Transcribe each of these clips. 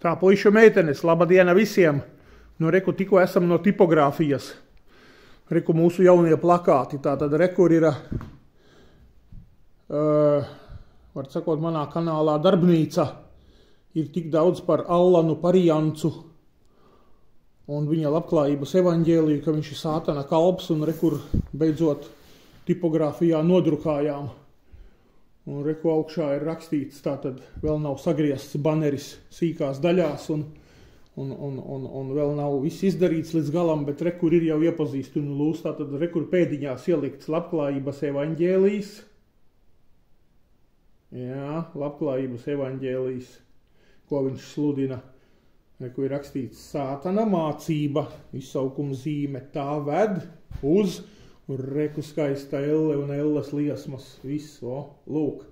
Tā, puiši un meitenes, laba diena visiem. Nu, reku, tikko esam no tipogrāfijas. Reku, mūsu jaunie plakāti. Tātad, rekur ir, var sakot, manā kanālā darbnīca. Ir tik daudz par Allanu Parijancu un viņa labklājības evaņģēliju, ka viņš ir sātana kalps, un rekur beidzot tipogrāfijā nodrukājām. Un reku augšā ir rakstīts, tātad vēl nav sagriezts baneris sīkās daļās, un vēl nav viss izdarīts līdz galam, bet rekur ir jau iepazīst un lūs, tātad rekur pēdiņās ielikts labklājības evaņģēlijs. Jā, labklājības evaņģēlijs, ko viņš sludina. Reku ir rakstīts sātana mācība, izsaukuma zīme, tā ved uz... Un reku skaista elle un elles liesmas, viss, lūk.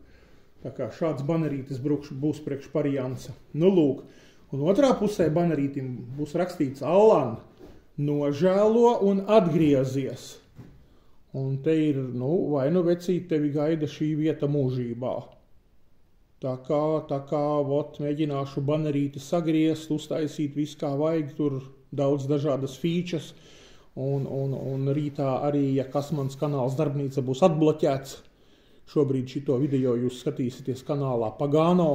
Tā kā šāds banerītis būs priekš Parijanca. Nu, lūk. Un otrā pusē banerītim būs rakstīts Allan, nožēlo un atgriezies. Un te ir, vai nu vecīt, tevi gaida šī vieta mūžībā. Tā kā, mēģināšu banerīti sagriezt, uztaisīt visu kā vajag, tur daudz dažādas fīčas. Un rītā arī, ja kas mans kanāls darbnīca būs atbloķēts, šobrīd šito video jūs skatīsieties kanālā Pagano,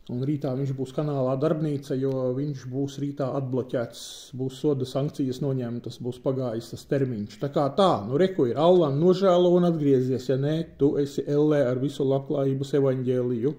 un rītā viņš būs kanālā darbnīca, jo viņš būs rītā atbloķēts, būs soda sankcijas noņemtas, būs pagājis tas termiņš. Tā kā tā, reku ir Allan, nožēlo un atgriezies, ja nē, tu esi ellē ar visu labklājības evaņģēliju.